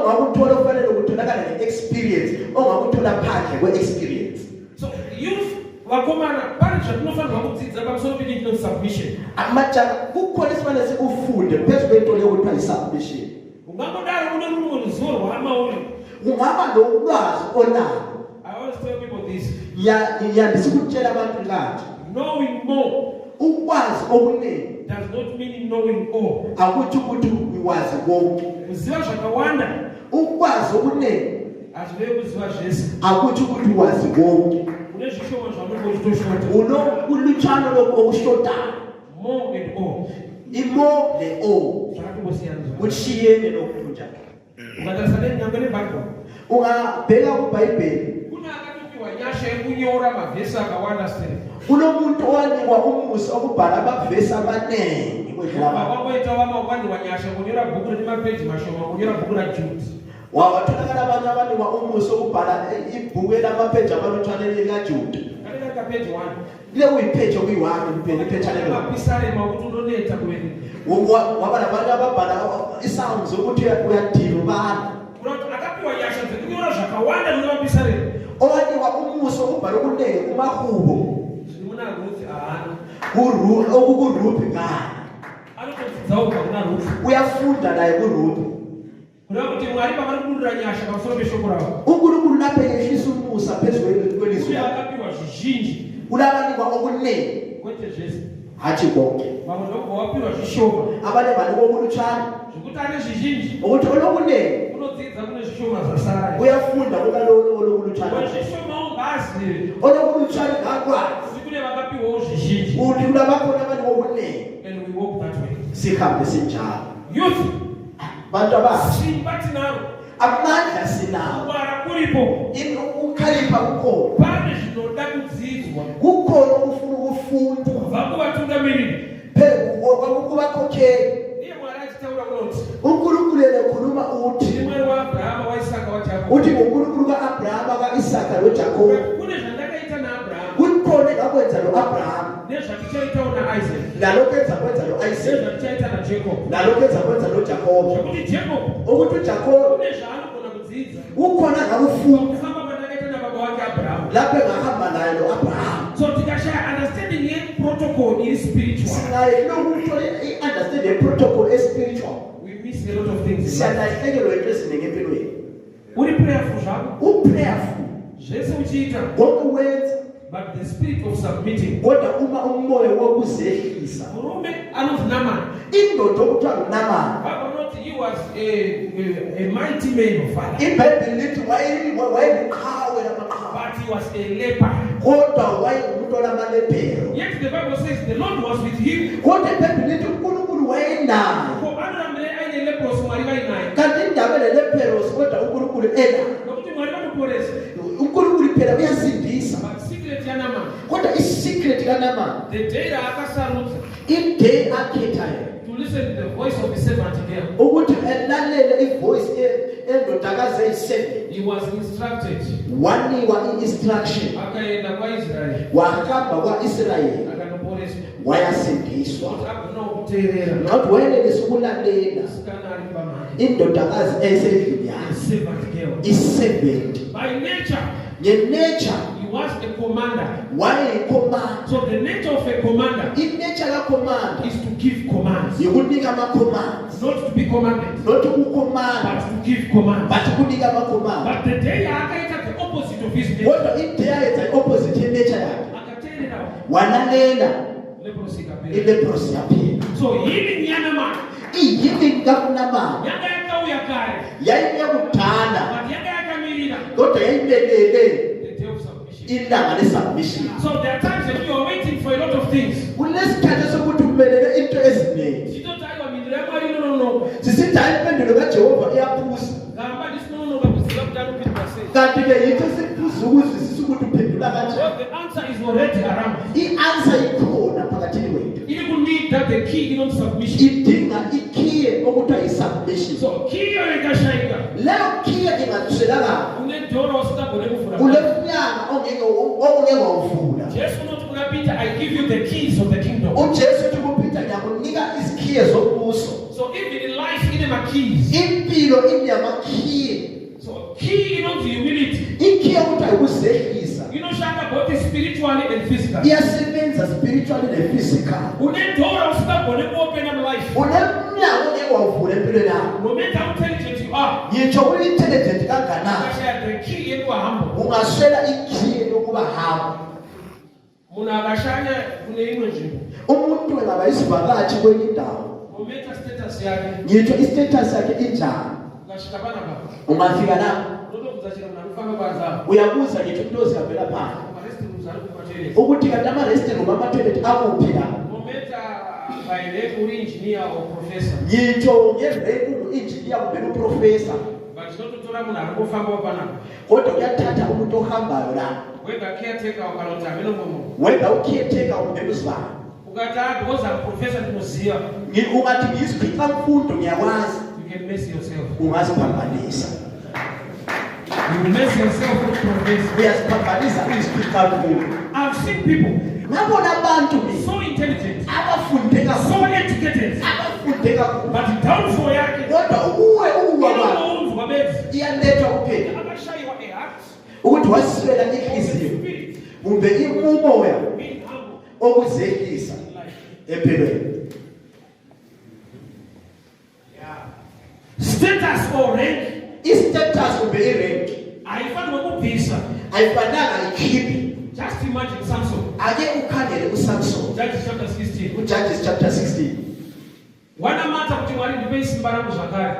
ngakuthola kufanele ukutholakala nge-experience ongakuthola phandle kwe-experience. So youth wakomana panje kunofana ukudzidza pamusoro pe submission amajaka kukhona isibane sikufunde phezu kwento lekuthiwa i-submission. Ungakodala uneruzulo rwamauri ungaba lolwazi onalo. I always tell people this. Ndisikutshela abantu kanje. Knowing more ukwazi okuningi does not mean knowing all. Akuthi ukuthi uwazi konke. Uziwa zvakawanda. Ukwazi okuningi azivele kuziwa Jesu. Akuthi ukuthi uwazi konke. Unezishomo zvamunokushota. Ulutshano lokushotayo. More and all. More than all. Kushiyene nokunja. Ungatasane nyangene Bible. Ungabheka kuBhayibheli. Wanyasha kunyora mavesi akawanda sile. Kunomuntu owanikwa umusa okubhala amavesi amanengi kwedlala. Bakwetha wamakwani wanyasha kunyora bhuku lemapeji mashoma kunyora bhuku la Jude. Wawatholakala abantu abanikwa umusa okubhala ibhuku lamapeji amalutshwane la Jude. Kaneka ka page 1. Ile uyipage okuyi-1 kuphela ipage lelo. Apisale makuthi unonetha kwenu. Waba nabantu ababhala isounds ukuthi uyadila ubani. Akapi wanyasha kunyora zvakawanda nomapisale. Owanikwa umusa okubhala okunengi kumahubo. Simuna ukuthi ahana. OkukuRuth ngani. Anokudzauka kuna Ruth. Uyafunda naye kuRuth. Kuti Mwari pamarikudura nyasha pamusoro peshoko rawo. uNkulunkulu lapha ehlisa umusa phezu kwelizwi. Akapiwa zvizhinji. Ulabanikwa okuningi. Kwete Jesu. Hathi konke. Vamwe ndoko wapiwa zvishoma. Abanye banikwa okulutshwana. Zvekuti ane zvizhinji. Ukuthi olokunengi. Unodzidza kune zvishoma zvasara. Uyafunda kulolokutshwana. Zvishoma ungazi. Olokulutshwana ngakwazi. Kune vakapiwawo zvizhinji. Uthi kulabakhona abantu okuningi. And we walk that way. Sihambe sinjalo. Youth. Bantu abathi. Simbathi nawo. Amandla sinawo. Ubara kuripo. Ukukhalipha kukhona. Pane zvinoda kudzidzwa. Kukhona ukufuna ukufunda. Vakuvatungamiriri. Kwakukubakhokheli. Iye Mwari achitaura kuti. uNkulunkulu ekhuluma uthi. Ndimwe waAbrahama waIsaka waJakobo. Uthi uNkulunkulu kaAbrahama kaIsaka noJakobo. Kune zvandakaita naAbrahama. Kukhona akwenza noAbrahama. Nezvatichaitawo naIsaac. Nalokho kwenza noIsaac. Nezvatichaita naJacob. Nalokho kwenza noJakobo. Kuti Jacob. Ukuthi uJakobo. Kune zvaanogona kudzidza. Ukhona ngakufunda. Kufamba kwandakaita nababa wake Abrahama. lapho engahamba naye lo Abraham. So tikashaya understanding ye protocol is spiritual. Singaye lokuthola i-understand the protocol spiritual. We miss a lot of things. Siyalahlekelwa into eziningi empilweni. Uri prayerful njalo? Uprayerful. Jese uchiita. Konke wenza. But the spirit of submitting. Kodwa uma umoya wokuzehlisa. Murume anozinama. Indoda okuthiwa nguNamani. Bible not he was a mighty man of valor. IBhayibheli lithi wayebuqhawe lamaqhawe. But he was a leper. Kodwa wayengumuntu olamalepero. Yet the Bible says the Lord was with him. Kodwa iBhayibheli lithi uNkulunkulu wayenaye. For anamle ayine lepros mwali bayinaye. Kanti indaba lelepero kodwa uNkulunkulu enaye. Nokuthi mwali bamuporese. uNkulunkulu phela uyasindisa. Secret ya Naaman. Kodwa i-secret kaNamani. The day akasarutha. Ide akhethayo. To listen to the voice of the servant girl. Ukuthi elalele ivoice endodakazi eyi-7. He was instructed. Wanikwa i-instruction. Akaenda kwa Israel. Wahamba kwa-Israyeli. Akanoporesa. Wayasindiswa. Akunokuteerera. Ngathi wayenelisa ukulalela Sikana ali pamanje. indodakazi eyisendlini yakhe. Servant girl. I-servant. By nature. Nge-nature. He was a commander. Wayeyikomanda. So the nature of a commander I-nature kakomanda is to give commands. yikunika ama-commands. Not to be commanded, Not ukukomanda, but to give commands. but kunika ama-commands. But the day akaita the opposite of his nature. Kodwa ide yayenza i-opposite ye-nature yakhe. Akateerera. Walalela Leprosy kapera. ileprosi yaphela. So healing ya Naaman. I-healing kaNamani Yanga yakauya kare. yayibuya kudala, But yanga yakamirira. kodwa yayimelele The day of submission. ilanga le-submission. So there are times that you are waiting for a lot of things. Kunesikhathi sokuthi umelele into eziningi. You don't tell your ministry, no. Sisithi hayi impendulo kaJehova iyaphuza. Ngamba this no bakuzila kudala uphinda base. Kanti-ke yithi siphuza ukuzwisisa ukuthi uphendula kanjani. So the answer is already around. I-answer ikhona phakathini wethu. You could need that the key in submission. Idinga ikhiye okuthiwa yi-submission. So key ekashayika. Leyo khiye ingathuselakala Unedoro ositagone kule kufuna. mnyango ongeke wawuvula. Jesu not kungapita I give you the keys of the kingdom. uJesu uthi kuPeter ngiyakunika izikhiye zombuso. So even in life in my keys. Impilo inamakhiye. So key in humility. Ikhiye okuthiwa ukuzehlisa. You know shaka both spiritually and physically. Iyasebenza spiritually ne physical. Unedoro ositagone open up life. Unemnyango ongeke wawuvula empilweni yakho. No matter how intelligent you are. Ngitsho uli-intelligent kanganani, The key yekuba humble. ungaswela ikhiye yokuba hamba. Muna akashanya kune imwe nzvimbo. Umuntu engaba isivakashi kwenye indawo, No matter status yake. ngitsho i-status yakhe injani, Ukashika bana baba. ungafika lapho Ndokudzachira mnamufamba kwanza. uyabuza ngitsho into ozihambela phandle Arrest muzali kumatele. ukuthi kanti ama-restroom ama-toilet akuphi la. No matter by level engineer or professor. Ngitsho ngerenki ungu-engineer kumbe uprofesa, But zinototora munhu ari kufamba panapa. kodwa kuyathatha umuntu ohambayo la, Whether caretaker ukanoti hameno mumu. whether ukhiyetheka kumbe uzivana. Ukati because I'm professor ndinoziva. Ungathi ngiyisikhicamfundo ngiyakwazi, You can mess yourself. ungaziphambanisa. You mess yourself with professor. Uyaziphambanisa uyisikhicamfundo. I've seen people Ngabona abantu so intelligent, abafunde so kakhulu, educated, abafunde kakhulu, but downfall yake. kodwa ukuwe ukuwa kwabo Inomuntu babezi. iyaletha kuphela Akashayiwa eheart. ukuthi waswela inhliziyo kumbe umoya Being humble. okuzehlisa empilweni. Status or rank. I-status kumbe i-rank Ayifani nokubhisa. ayifananga ikhiphe. Just imagine Samson. Ake ukhangele uSamson, Judges chapter 16. uJudges chapter 16, Wanamata kuti Mwari ndipe isimba rangu zvakare.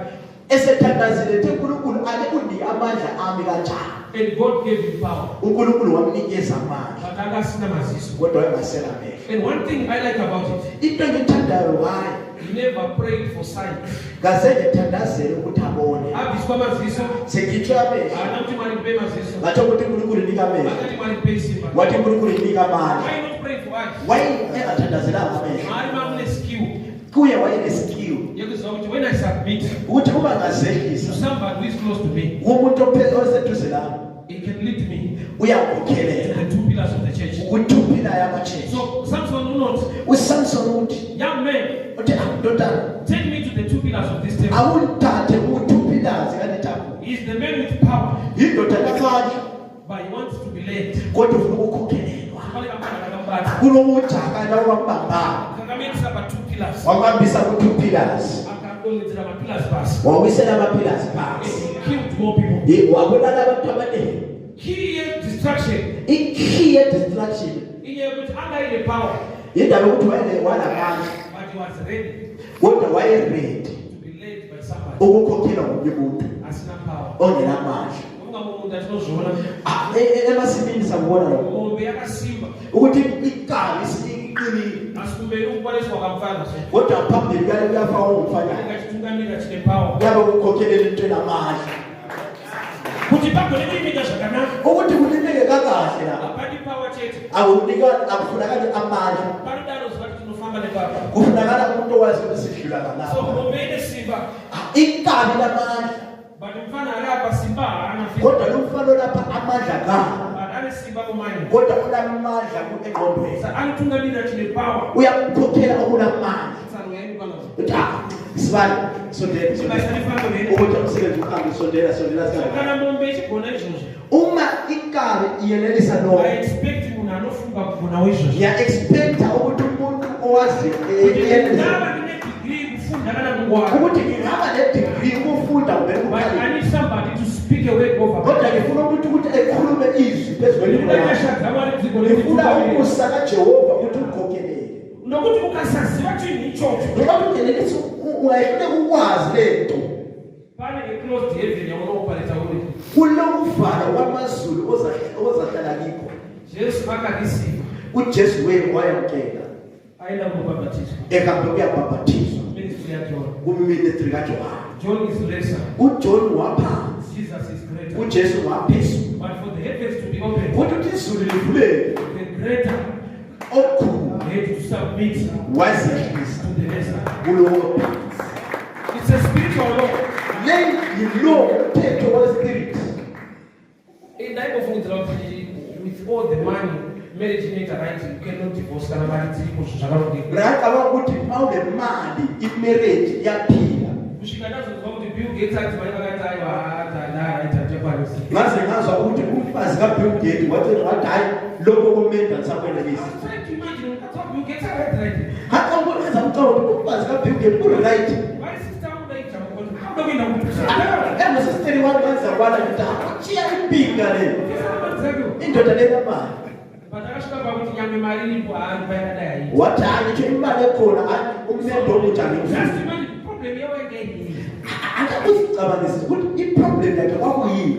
esethandazile ethi uNkulunkulu ake undike amandla ami kanjani. And God gave him power. uNkulunkulu wamnikeza amandla, But akasina maziso. kodwa wayengasela amehlo. And one thing I like about it, Into engithandayo ngayo, he never prayed for sight. ngaze ngithandazele ukuthi abone. Abiswa maziso. Sengitshwe amehlo, Anakuti Mwari ndipe maziso. ngatsho ukuthi uNkulunkulu inika amehlo, Akati Mwari ndipe isimba. wathi uNkulunkulu inika amandla. Why not pray for eyes? Wayengathandazelanga amehlo, Mwari mamune skill. kuye wayeneskill Yekuziva ukuthi when I submit ukuthi uma to ngazehlisa somebody who is close to me, umuntu oseduze lami he can lead me to uyakhokhelela the two pillars of the church. ukuthuphila yamachechi. So Samson will not. uSamson uthi Young man, uthi ndodana, take me to the two pillars of this temple. awuthathe uthuphila zikalithapo. He is the man with power. Indoda yamandla, but he wants to be led. Kodwa ufuna ukukhokhelwa. Kunomujaka la wambamba. Kakamisa ba 2 pillars. Wambambisa ku 2 pillars. Akadolizela ba pillars basi. Wawisela ama pillars phansi. He killed more people. Wabulala abantu abaningi. Key distraction. Key distraction. Iye ukuthi anga ile power. Indaba ukuthi wanamandla. But he was ready. Kodwa wayeready. To be led by somebody. Ukukhokhelwa ngumuntu. Asina power. Ongenamandla. Ungamuntu athinozona. Emasimini sabona lo. Ngombe yakasimba. Ukuthi ikali siqinile. Asikumele ukubaliswa kamfana. Kodwa phambili kuyafa umfana. Ngathungamela thine power. Yabo ukukhokhelela into enamandla. Kuthi bakho lemimika zakana. Ukuthi kulimeke kakahle la. Abadi power chet. Awunika akufunakala amandla. Baridalo zibathi nofamba lebaba. Kufunakala umuntu owazi usidlula ngala. So ngombe simba. Ikali lamandla. But mfana lapha simba anafika. Kodwa lo mfana lapha amandla ka. Simba kumanye. Kodwa unamandla engqondweni. Sa alithungamela thine power. Uyakukhokhela okunamandla. Sanu yini bana. Sibali sondela. Sibayifana wena. Ukuthi umsebenzi uhambe sondela sikhala. Kana bombe chibona izozo. Uma inkabi iyelelisa lo. I expect una nofunga kubona wezo. Ya expecta ukuthi umuntu owazi yena ne degree kufunda kana ngokwazi. Ukuthi ngihamba ne degree ukufunda ube I need somebody to speak a word over. Kodwa ngifuna ukuthi ekhulume izwi phezulu kwami. Ngifuna ukusaka Jehova ukuthi ukhokhelele. Nokuthi ukasaziwa thini ichurch. Ngoba ngelelithi ungayifuna ukwazi lento. Pale close heaven yawona uphaletha wona. Kulokuvalo kwamazulu ozahlala kikho. Jesu akakisiba. uJesu wayamkela ayela ukubhabhathiswa ehambe uyabhabhathizwa ministry yaJohn kuministry kaJohn. John is lesser, uJohn waphansi, Jesus is greater. uJesu waphezulu. But for the heavens to be open, Ukuthi izulu livuleke, the greater okhulu had to submit wazehlisa to the lesser. kulowo. It's a spiritual law. Le yilo mthetho wespirit. In the Bible, with all the money, marriage made right, you cannot divorce. Right about ukuthi mawule mali imarriage yaphila. Ngazwa ukuthi umfazi kaBill Gates wathi hayi lokho kumenda ngisakwenelisa. Hathi ngibona ukuthi umfazi kaBill Gates uri right. Sister wanza kwala ngithi achiya impinga le. Indoda lekamali. Wathi ngisho imali ekhona umendo unjani ngifuna. Akakucabangisa ukuthi iproblem yakhe kwakuyini.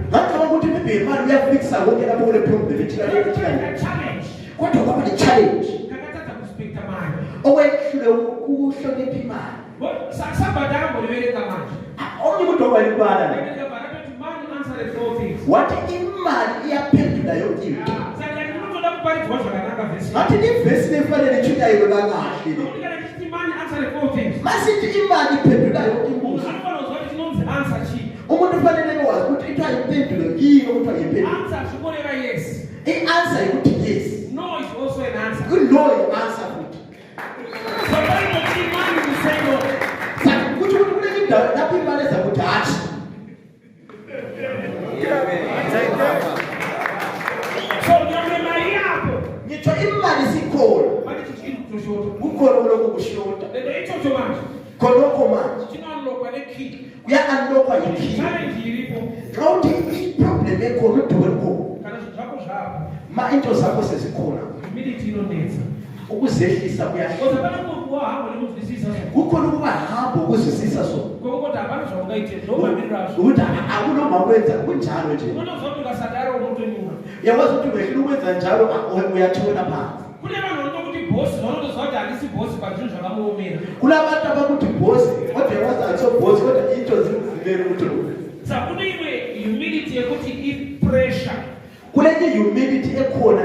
Ngakho ukuthi imali uyafixa konke lapho kule problem ithina. Kodwa kwaba le challenge. Owehlule ukuhlonipha imali. Only umuntu owayibala. Wathi imali iyaphendula yonke into. Ngathi ivesi lefanele itshunayo kakahle. Masithi imali iphendula yonke imibuzo. Umuntu ufanele wazi ukuthi into ayiphendule yini ukuthi ayiphendule. I-answer ukuthi yes. No is also an answer. Good no answer futhi. So when you see money, you say no. Ukuthi kule indawo lapho imali ezakuthi hathi. So nyamemali yakho. Ngitsho imali sikhona. Bathi chini kushota. Kukhona lokho kushota. Le ichocho manje. Khonokho manje. Chinalokwa le key. Kuya-unlockwa yi-key. Challenge ilipo. Xa uthi iproblem ekhona udokwe khona. Kana zvako zvako. Ma into zakho sezikhona. Humility inonetsa. Ukuzehlisa kuyahlala. Kodwa kana kuhamba nemuzwisisa so. Kukhona ukuhamba ukuzwisisa so. Kodwa abantu zvawungaite noma mirasho. Ukuthi akunoma kwenza kunjalo nje. Unozoti ukasadaro umuntu enyuma. Yawazi ukuthi wehlula ukwenza njalo uyathola phansi. Kule vanhu vanokuti boss, vanozoti handisi boss pazvinhu zvakamuomera. Kune abantu abakuthi boss, kodwa yawazi ayiso boss kodwa into zivele ukuthi lo. Saka kune imwe humility yekuti i-pressure. Kule humility ekhona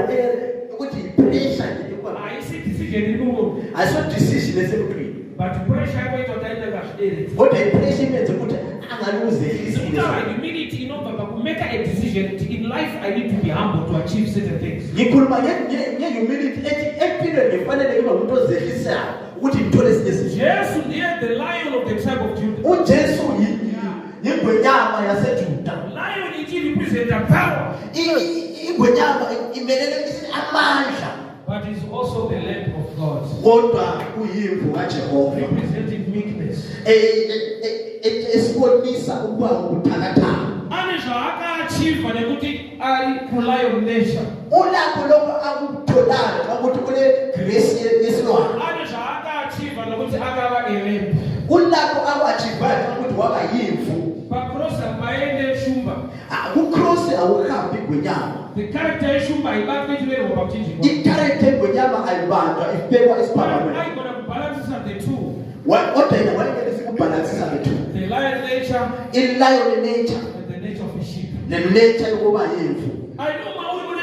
ukuthi i-pressure nje ekhona. Ayisi decision ilimumuntu. Ayiso decision esemntwini. But pressure yakho itoda into engazvidereki. Kodwa i-pressure imenze ukuthi angaluzehlisa. Humility inobva pakumeka a decision in life I need to be humble to achieve certain things. Ngikhuluma nge-humility ethi empilweni ngifanele ngibe umuntu ozehlisayo ukuthi ngithole esinye izinto. Jesu ndiye the lion of the tribe of Judah. uJesu yingwenyama yaseJuda. But he's also the Lamb of God, representing meekness. Achieve ari kulayo nature. Achieve akaba element. The character shumba ibakwe chimero wabaptinji. The character gwenyama ayibanda ifekwa isiphamano. I gonna balance the two. What I want to balance the two. The lion nature, and the nature of a sheep. The nature yokuba yimvu. I know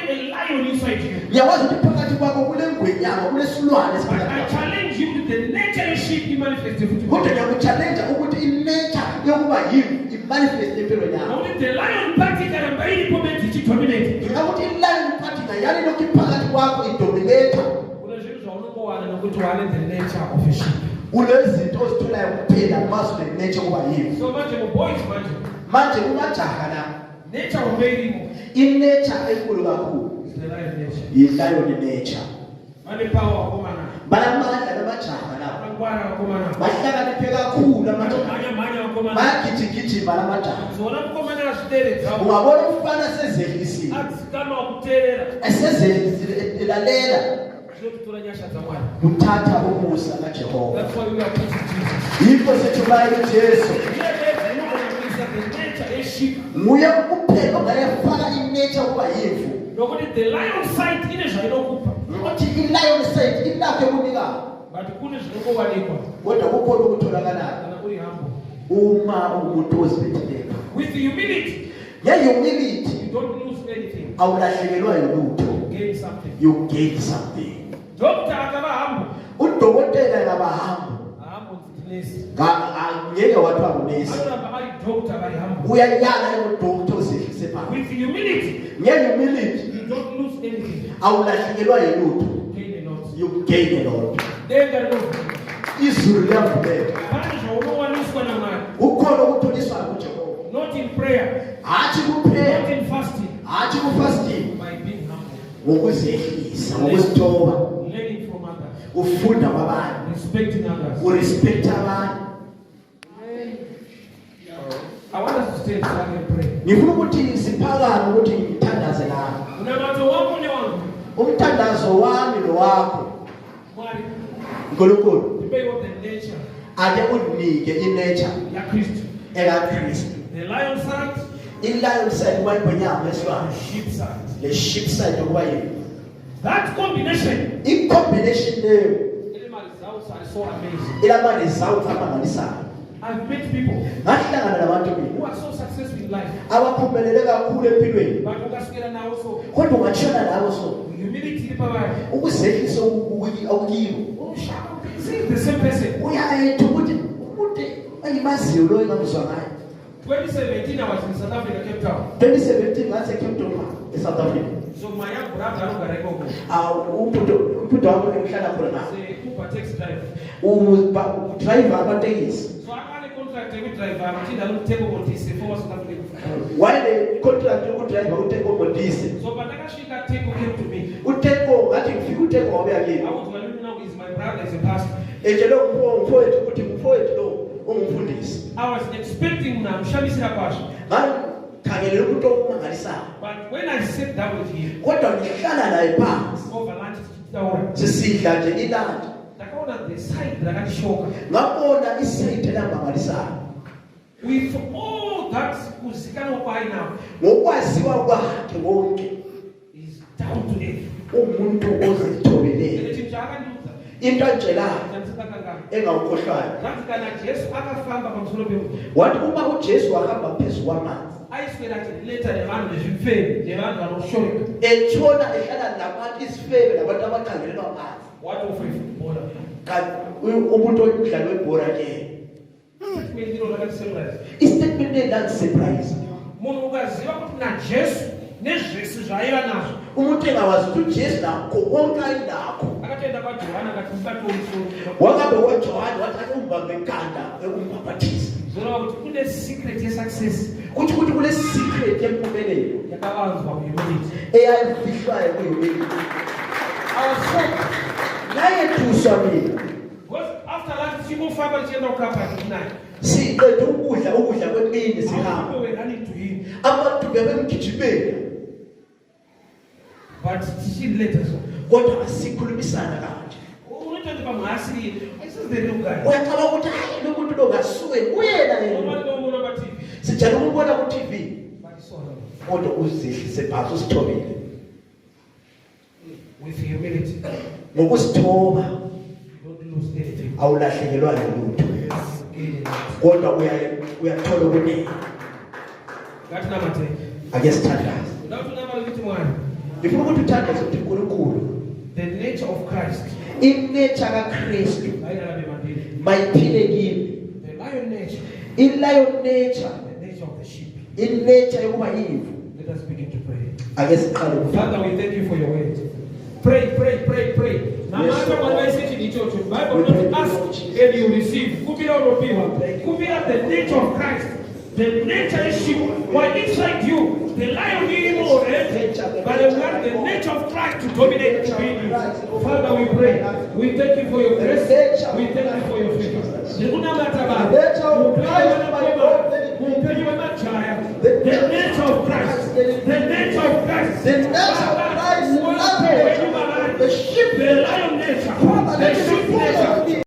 a lion inside you. I challenge you with the nature of sheep you manifest. Only the lion party can be implemented to dominate. The nature of a sheep. So much of boys nature of baby. In nature, is the lion nature. And the power of woman. That's why we are the lion sight in with humility. You don't lose anything. You gain something. You gain something. Doctor with humility, you don't lose anything. You gain a lot. Not in prayer, not in fasting, by being humble, learning from others, respecting others. I want us to stay so I can pray. The lion side, the sheep side. That combination, are so amazing. I've met people who are so successful in life, but humility, the same person. 2017 I was in South Africa, Cape Town. 2017 I was in Cape Town, South Africa. So my young brother Uber taxi driver. So I got a contract with driver. I don't take over this for South Africa. Why the contract with driver will take over this? So but she got take came to me. Who take over? I think you take over again. I was wondering now is my brother is a pastor. I was expecting now Shami Sirabash. But when I sat down with him, over lunch, the side with all that was by now, is down to earth. What about Jesus? I swear that later the man will fail. The man will show you. What of a footballer? Is that been that surprise? Umutenga was to chase now, Kowanka now. I got about Joanna, what happened? What Joanna, what happened? Baganda, so, put a secret success. Which would be a secret temple. AI, kuswamile. Because after lunch, she moved five and she ended up at night. Siqeda ukudla kwemini sihamba. People were running to him. Abantu bebemgijimela. But she let us. Kodwa asikhulumisana kanje. Unothandwa bamhasi. This is the real guy. Uyacabanga ukuthi hayi lo muntu lo ngasuke uyena yena. Nobody don't know about TV. Sijala ukubona ku TV. But it's all right. Kodwa uzihlise phansi usithobile. With humility. Ngokusithoba Don't lose anything. awulahlekelwa lutho. Kodwa uyathola okuningi. Ngathi namathe. Ake sithandaze. Without number lithi mwana. Ngifuna ukuthi uthandaze ukuthi uNkulunkulu The nature of Christ. inature kaKristu Ayinalabe mandini. mayiphile kimi. The lion nature. I-lion nature, The nature of the sheep. inature yokuba yivu. Let us begin to pray. Ake siqale ukufaka. Father, we thank you for your word. Pray, pray, pray, pray. Namata wanaisichi ni chocho. Bible not ask and you receive. Kupila uropiwa. Kupila the nature of Christ. The nature is sheep. While inside you, the lion is more, but the one, the nature of Christ to dominate to be in you. Father, we pray. We thank you for your grace. We thank you for your favor. The nature of Christ. The nature of Christ. The nature of Christ.